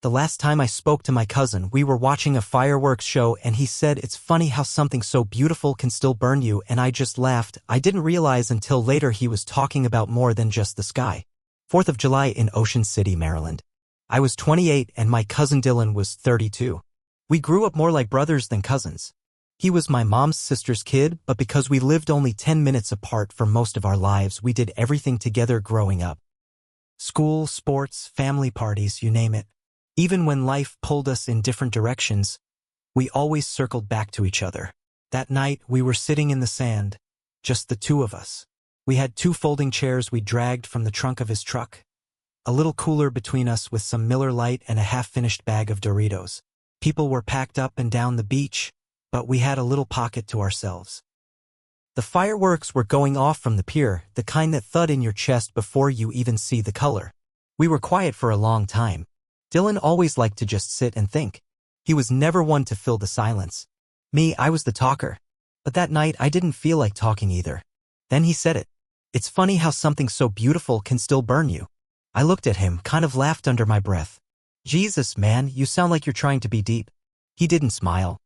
The last time I spoke to my cousin, we were watching a fireworks show and he said it's funny how something so beautiful can still burn you, and I just laughed. I didn't realize until later he was talking about more than just the sky. 4th of July in Ocean City, Maryland. I was 28 and my cousin Dylan was 32. We grew up more like brothers than cousins. He was my mom's sister's kid, but because we lived only 10 minutes apart for most of our lives, we did everything together growing up. School, sports, family parties, you name it. Even when life pulled us in different directions, we always circled back to each other. That night, we were sitting in the sand, just the two of us. We had 2 folding chairs we dragged from the trunk of his truck. A little cooler between us with some Miller Lite and a half-finished bag of Doritos. People were packed up and down the beach, but we had a little pocket to ourselves. The fireworks were going off from the pier, the kind that thud in your chest before you even see the color. We were quiet for a long time. Dylan always liked to just sit and think. He was never one to fill the silence. Me, I was the talker. But that night, I didn't feel like talking either. Then he said it. It's funny how something so beautiful can still burn you. I looked at him, kind of laughed under my breath. Jesus, man, you sound like you're trying to be deep. He didn't smile.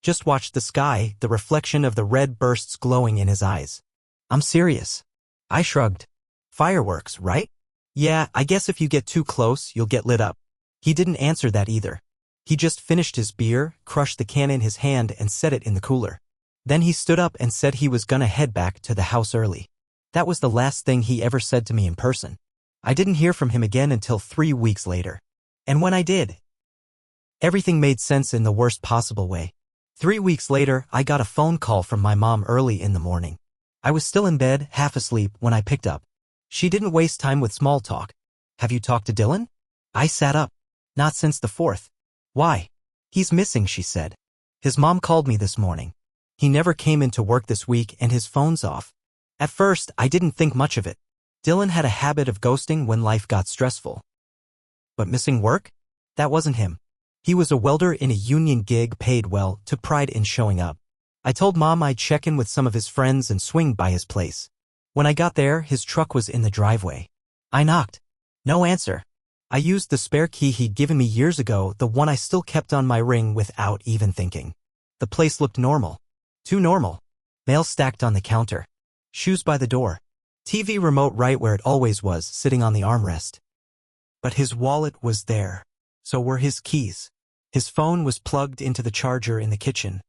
Just watched the sky, the reflection of the red bursts glowing in his eyes. I'm serious. I shrugged. Fireworks, right? Yeah, I guess if you get too close, you'll get lit up. He didn't answer that either. He just finished his beer, crushed the can in his hand and set it in the cooler. Then he stood up and said he was gonna head back to the house early. That was the last thing he ever said to me in person. I didn't hear from him again until 3 weeks later. And when I did, everything made sense in the worst possible way. 3 weeks later, I got a phone call from my mom early in the morning. I was still in bed, half asleep, when I picked up. She didn't waste time with small talk. Have you talked to Dylan? I sat up. Not since the 4th. Why? He's missing, she said. His mom called me this morning. He never came into work this week and his phone's off. At first, I didn't think much of it. Dylan had a habit of ghosting when life got stressful. But missing work? That wasn't him. He was a welder in a union gig, paid well, took pride in showing up. I told Mom I'd check in with some of his friends and swing by his place. When I got there, his truck was in the driveway. I knocked. No answer. I used the spare key he'd given me years ago, the one I still kept on my ring without even thinking. The place looked normal. Too normal. Mail stacked on the counter. Shoes by the door. TV remote right where it always was, sitting on the armrest. But his wallet was there. So were his keys. His phone was plugged into the charger in the kitchen.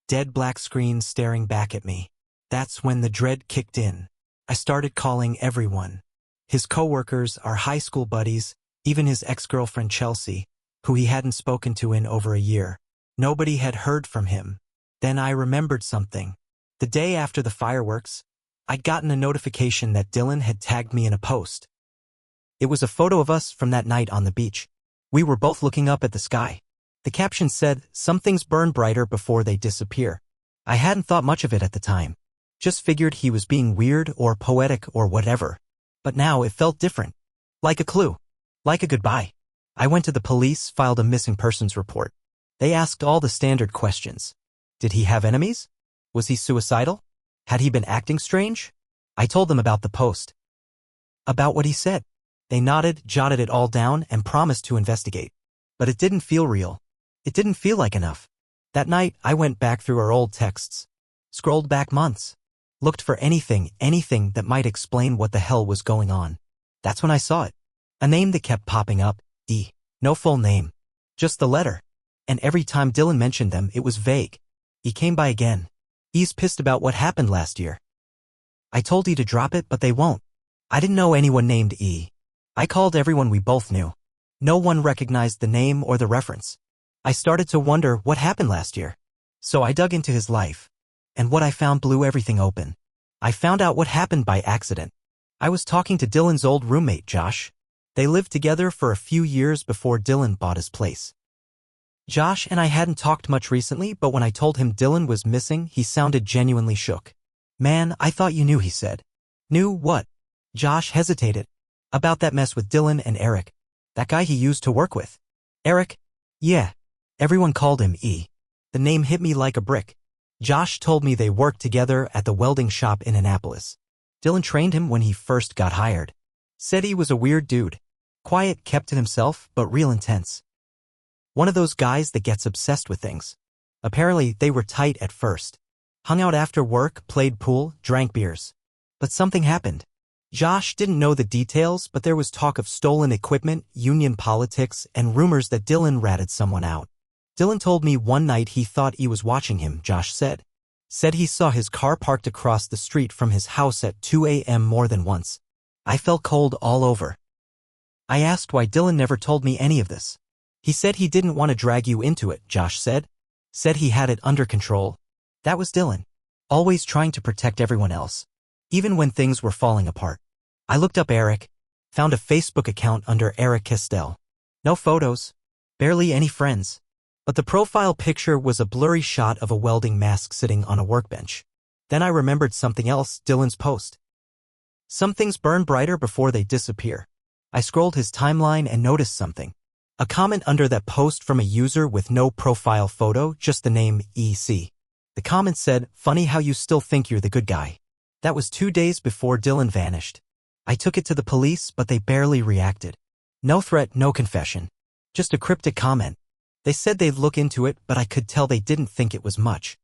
Dead black screen staring back at me. That's when the dread kicked in. I started calling everyone. His coworkers, our high school buddies, even his ex-girlfriend Chelsea, who he hadn't spoken to in over a year. Nobody had heard from him. Then I remembered something. The day after the fireworks, I'd gotten a notification that Dylan had tagged me in a post. It was a photo of us from that night on the beach. We were both looking up at the sky. The caption said, "Some things burn brighter before they disappear." I hadn't thought much of it at the time. Just figured he was being weird or poetic or whatever. But now it felt different. Like a clue. Like a goodbye. I went to the police, filed a missing persons report. They asked all the standard questions. Did he have enemies? Was he suicidal? Had he been acting strange? I told them about the post. About what he said. They nodded, jotted it all down, and promised to investigate. But it didn't feel real. It didn't feel like enough. That night, I went back through our old texts. Scrolled back months. Looked for anything that might explain what the hell was going on. That's when I saw it. A name that kept popping up, E. No full name. Just the letter. And every time Dylan mentioned them, it was vague. E came by again. E's pissed about what happened last year. I told E to drop it, but they won't. I didn't know anyone named E. I called everyone we both knew. No one recognized the name or the reference. I started to wonder what happened last year. So I dug into his life. And what I found blew everything open. I found out what happened by accident. I was talking to Dylan's old roommate, Josh. They lived together for a few years before Dylan bought his place. Josh and I hadn't talked much recently, but when I told him Dylan was missing, he sounded genuinely shook. "Man, I thought you knew," he said. "Knew what?" Josh hesitated. "About that mess with Dylan and Eric. That guy he used to work with." "Eric?" "Yeah." Everyone called him E. The name hit me like a brick. Josh told me they worked together at the welding shop in Annapolis. Dylan trained him when he first got hired. Said he was a weird dude. Quiet, kept to himself, but real intense. One of those guys that gets obsessed with things. Apparently, they were tight at first. Hung out after work, played pool, drank beers. But something happened. Josh didn't know the details, but there was talk of stolen equipment, union politics, and rumors that Dylan ratted someone out. Dylan told me one night he thought he was watching him, Josh said. Said he saw his car parked across the street from his house at 2 a.m. more than once. I felt cold all over. I asked why Dylan never told me any of this. He said he didn't want to drag you into it, Josh said. Said he had it under control. That was Dylan. Always trying to protect everyone else. Even when things were falling apart. I looked up Eric. Found a Facebook account under Eric Castell. No photos. Barely any friends. But the profile picture was a blurry shot of a welding mask sitting on a workbench. Then I remembered something else, Dylan's post. Some things burn brighter before they disappear. I scrolled his timeline and noticed something. A comment under that post from a user with no profile photo, just the name EC. The comment said, "Funny how you still think you're the good guy." That was 2 days before Dylan vanished. I took it to the police, but they barely reacted. No threat, no confession. Just a cryptic comment. They said they'd look into it, but I could tell they didn't think it was much.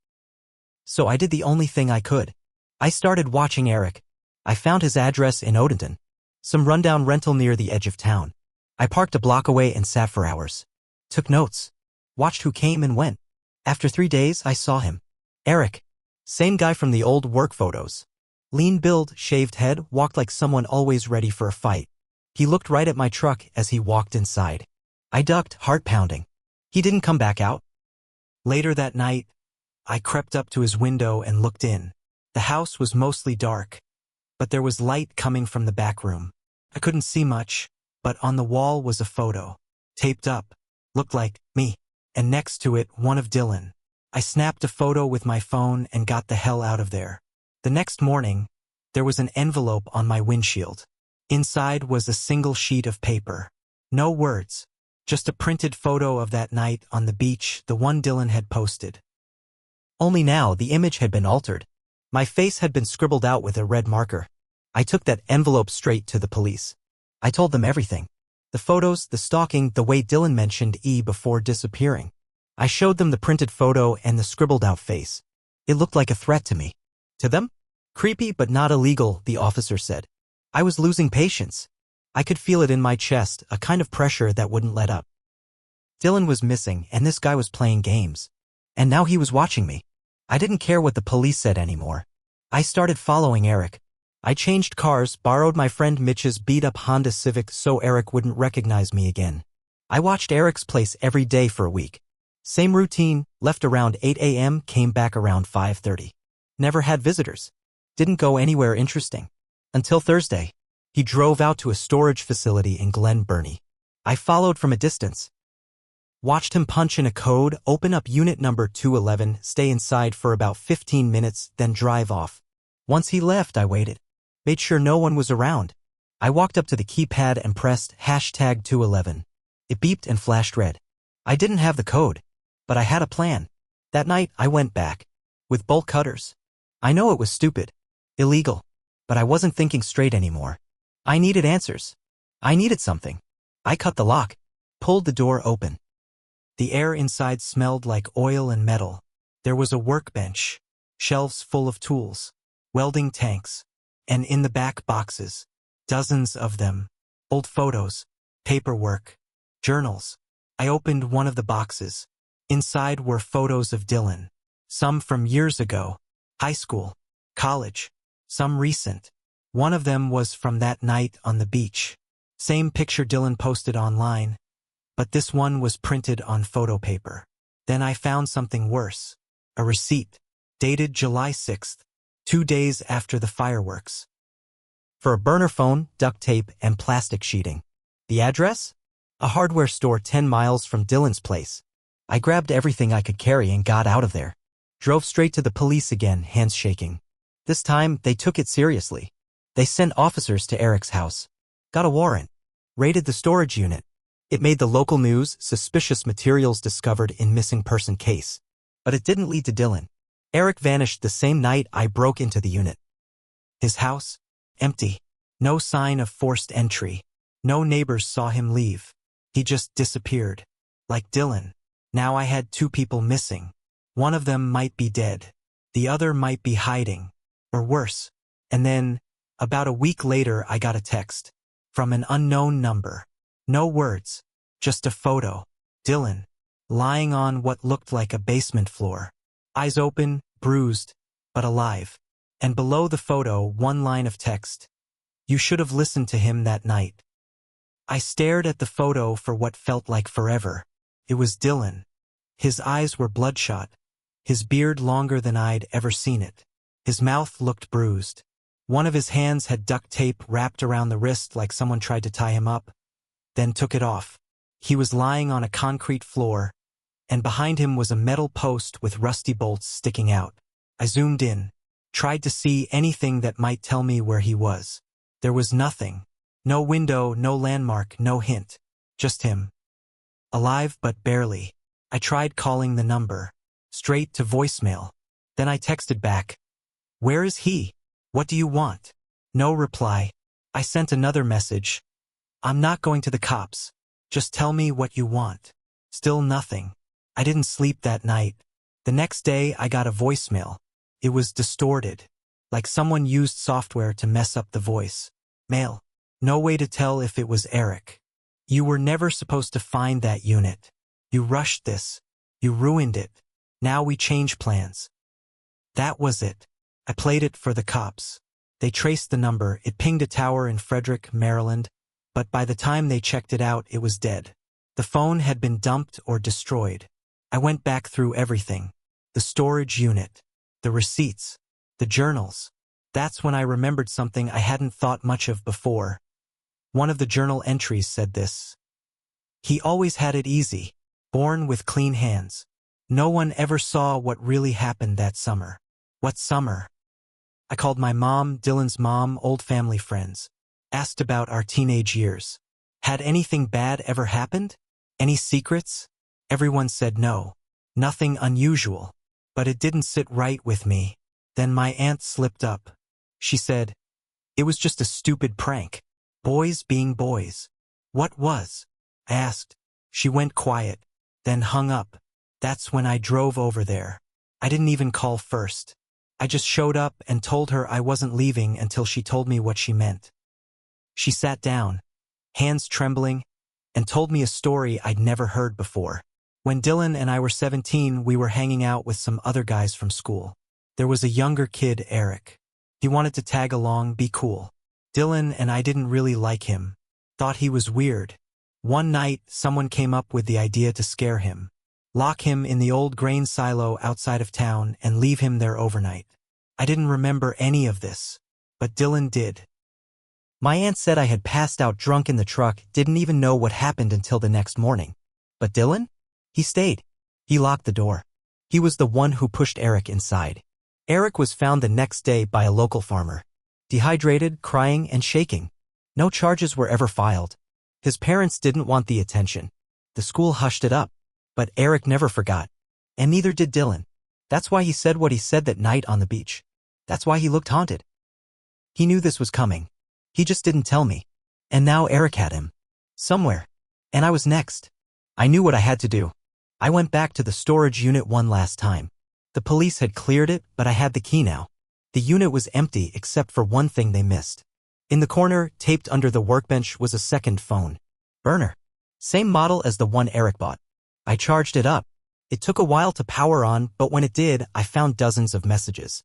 So I did the only thing I could. I started watching Eric. I found his address in Odenton. Some rundown rental near the edge of town. I parked a block away and sat for hours. Took notes. Watched who came and went. After 3 days, I saw him. Eric. Same guy from the old work photos. Lean build, shaved head, walked like someone always ready for a fight. He looked right at my truck as he walked inside. I ducked, heart pounding. He didn't come back out. Later that night, I crept up to his window and looked in. The house was mostly dark, but there was light coming from the back room. I couldn't see much, but on the wall was a photo. Taped up. Looked like me. And next to it, one of Dylan. I snapped a photo with my phone and got the hell out of there. The next morning, there was an envelope on my windshield. Inside was a single sheet of paper. No words. Just a printed photo of that night on the beach, the one Dylan had posted. Only now the image had been altered. My face had been scribbled out with a red marker. I took that envelope straight to the police. I told them everything. The photos, the stalking, the way Dylan mentioned E before disappearing. I showed them the printed photo and the scribbled out face. It looked like a threat to me. To them? Creepy but not illegal, the officer said. I was losing patience. I could feel it in my chest, a kind of pressure that wouldn't let up. Dylan was missing, and this guy was playing games. And now he was watching me. I didn't care what the police said anymore. I started following Eric. I changed cars, borrowed my friend Mitch's beat-up Honda Civic so Eric wouldn't recognize me again. I watched Eric's place every day for a week. Same routine, left around 8 a.m., came back around 5:30. Never had visitors. Didn't go anywhere interesting. Until Thursday. He drove out to a storage facility in Glen Burnie. I followed from a distance. Watched him punch in a code, open up unit number 211, stay inside for about 15 minutes, then drive off. Once he left, I waited. Made sure no one was around. I walked up to the keypad and pressed #211. It beeped and flashed red. I didn't have the code, but I had a plan. That night, I went back. With bolt cutters. I know it was stupid. Illegal. But I wasn't thinking straight anymore. I needed answers. I needed something. I cut the lock. Pulled the door open. The air inside smelled like oil and metal. There was a workbench. Shelves full of tools. Welding tanks. And in the back boxes. Dozens of them. Old photos. Paperwork. Journals. I opened one of the boxes. Inside were photos of Dylan. Some from years ago. High school. College. Some recent. One of them was from that night on the beach. Same picture Dylan posted online, but this one was printed on photo paper. Then I found something worse. A receipt, dated July 6th, 2 days after the fireworks. For a burner phone, duct tape, and plastic sheeting. The address? A hardware store 10 miles from Dylan's place. I grabbed everything I could carry and got out of there. Drove straight to the police again, hands shaking. This time, they took it seriously. They sent officers to Eric's house. Got a warrant. Raided the storage unit. It made the local news, suspicious materials discovered in missing person case. But it didn't lead to Dylan. Eric vanished the same night I broke into the unit. His house? Empty. No sign of forced entry. No neighbors saw him leave. He just disappeared. Like Dylan. Now I had 2 people missing. One of them might be dead. The other might be hiding. Or worse. And then, about a week later, I got a text. From an unknown number. No words. Just a photo. Dylan. Lying on what looked like a basement floor. Eyes open, bruised, but alive. And below the photo, one line of text. You should have listened to him that night. I stared at the photo for what felt like forever. It was Dylan. His eyes were bloodshot. His beard longer than I'd ever seen it. His mouth looked bruised. One of his hands had duct tape wrapped around the wrist like someone tried to tie him up, then took it off. He was lying on a concrete floor, and behind him was a metal post with rusty bolts sticking out. I zoomed in, tried to see anything that might tell me where he was. There was nothing. No window, no landmark, no hint. Just him. Alive but barely. I tried calling the number. Straight to voicemail. Then I texted back. Where is he? What do you want? No reply. I sent another message. I'm not going to the cops. Just tell me what you want. Still nothing. I didn't sleep that night. The next day I got a voicemail. It was distorted. Like someone used software to mess up the voice. Mail. No way to tell if it was Eric. You were never supposed to find that unit. You rushed this. You ruined it. Now we change plans. That was it. I played it for the cops. They traced the number. It pinged a tower in Frederick, Maryland, but by the time they checked it out, it was dead. The phone had been dumped or destroyed. I went back through everything. The storage unit. The receipts. The journals. That's when I remembered something I hadn't thought much of before. One of the journal entries said this. He always had it easy. Born with clean hands. No one ever saw what really happened that summer. What summer? I called my mom, Dylan's mom, old family friends. Asked about our teenage years. Had anything bad ever happened? Any secrets? Everyone said no. Nothing unusual. But it didn't sit right with me. Then my aunt slipped up. She said, it was just a stupid prank. Boys being boys. What was? I asked. She went quiet, then hung up. That's when I drove over there. I didn't even call first. I just showed up and told her I wasn't leaving until she told me what she meant. She sat down, hands trembling, and told me a story I'd never heard before. When Dylan and I were 17, we were hanging out with some other guys from school. There was a younger kid, Eric. He wanted to tag along, be cool. Dylan and I didn't really like him. Thought he was weird. One night, someone came up with the idea to scare him. Lock him in the old grain silo outside of town and leave him there overnight. I didn't remember any of this, but Dylan did. My aunt said I had passed out drunk in the truck, didn't even know what happened until the next morning. But Dylan? He stayed. He locked the door. He was the one who pushed Eric inside. Eric was found the next day by a local farmer. Dehydrated, crying, and shaking. No charges were ever filed. His parents didn't want the attention. The school hushed it up. But Eric never forgot. And neither did Dylan. That's why he said what he said that night on the beach. That's why he looked haunted. He knew this was coming. He just didn't tell me. And now Eric had him. Somewhere. And I was next. I knew what I had to do. I went back to the storage unit one last time. The police had cleared it, but I had the key now. The unit was empty except for one thing they missed. In the corner, taped under the workbench, was a second phone. Burner. Same model as the one Eric bought. I charged it up. It took a while to power on, but when it did, I found dozens of messages.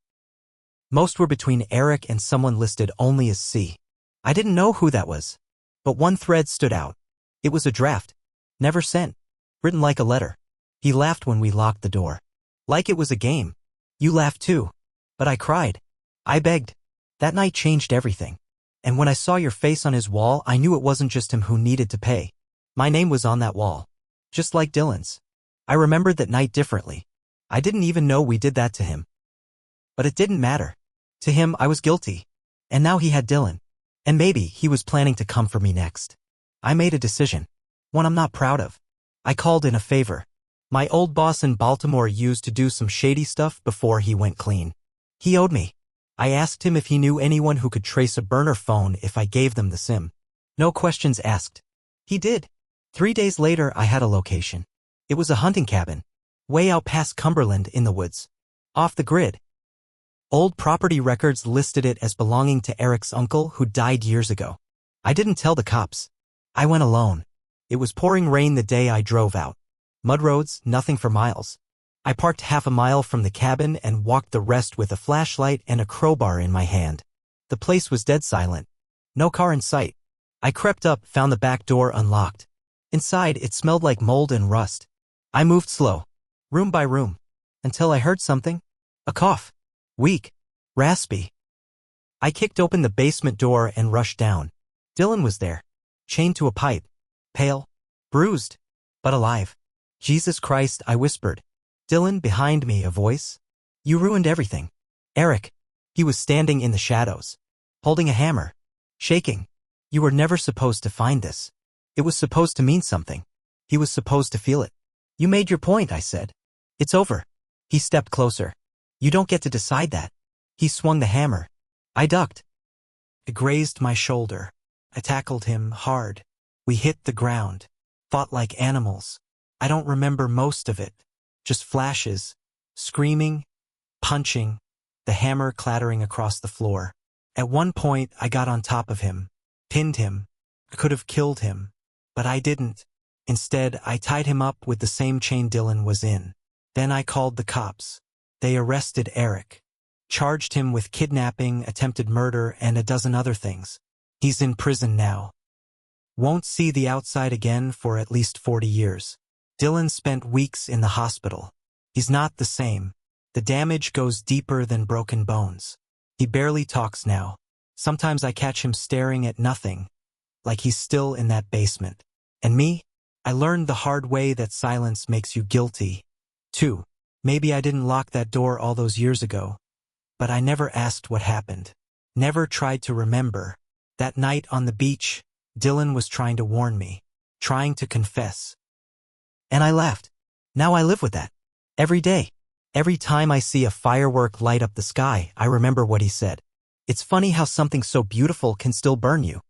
Most were between Eric and someone listed only as C. I didn't know who that was. But one thread stood out. It was a draft. Never sent. Written like a letter. He laughed when we locked the door. Like it was a game. You laughed too. But I cried. I begged. That night changed everything. And when I saw your face on his wall, I knew it wasn't just him who needed to pay. My name was on that wall. Just like Dylan's. I remembered that night differently. I didn't even know we did that to him. But it didn't matter. To him, I was guilty. And now he had Dylan. And maybe he was planning to come for me next. I made a decision. One I'm not proud of. I called in a favor. My old boss in Baltimore used to do some shady stuff before he went clean. He owed me. I asked him if he knew anyone who could trace a burner phone if I gave them the SIM. No questions asked. He did. 3 days later, I had a location. It was a hunting cabin. Way out past Cumberland in the woods. Off the grid. Old property records listed it as belonging to Eric's uncle who died years ago. I didn't tell the cops. I went alone. It was pouring rain the day I drove out. Mud roads, nothing for miles. I parked half a mile from the cabin and walked the rest with a flashlight and a crowbar in my hand. The place was dead silent. No car in sight. I crept up, found the back door unlocked. Inside, it smelled like mold and rust. I moved slow, room by room, until I heard something. A cough. Weak. Raspy. I kicked open the basement door and rushed down. Dylan was there, chained to a pipe. Pale. Bruised. But alive. Jesus Christ, I whispered. Dylan, behind me, a voice. You ruined everything. Eric. He was standing in the shadows, holding a hammer. Shaking. You were never supposed to find this. It was supposed to mean something. He was supposed to feel it. You made your point, I said. It's over. He stepped closer. You don't get to decide that. He swung the hammer. I ducked. It grazed my shoulder. I tackled him hard. We hit the ground. Fought like animals. I don't remember most of it. Just flashes. Screaming. Punching. The hammer clattering across the floor. At one point, I got on top of him. Pinned him. I could have killed him. But I didn't. Instead, I tied him up with the same chain Dylan was in. Then I called the cops. They arrested Eric. Charged him with kidnapping, attempted murder, and a dozen other things. He's in prison now. Won't see the outside again for at least 40 years. Dylan spent weeks in the hospital. He's not the same. The damage goes deeper than broken bones. He barely talks now. Sometimes I catch him staring at nothing, like he's still in that basement. And me? I learned the hard way that silence makes you guilty. 2. Maybe I didn't lock that door all those years ago. But I never asked what happened. Never tried to remember. That night on the beach, Dylan was trying to warn me. Trying to confess. And I laughed. Now I live with that. Every day. Every time I see a firework light up the sky, I remember what he said. It's funny how something so beautiful can still burn you.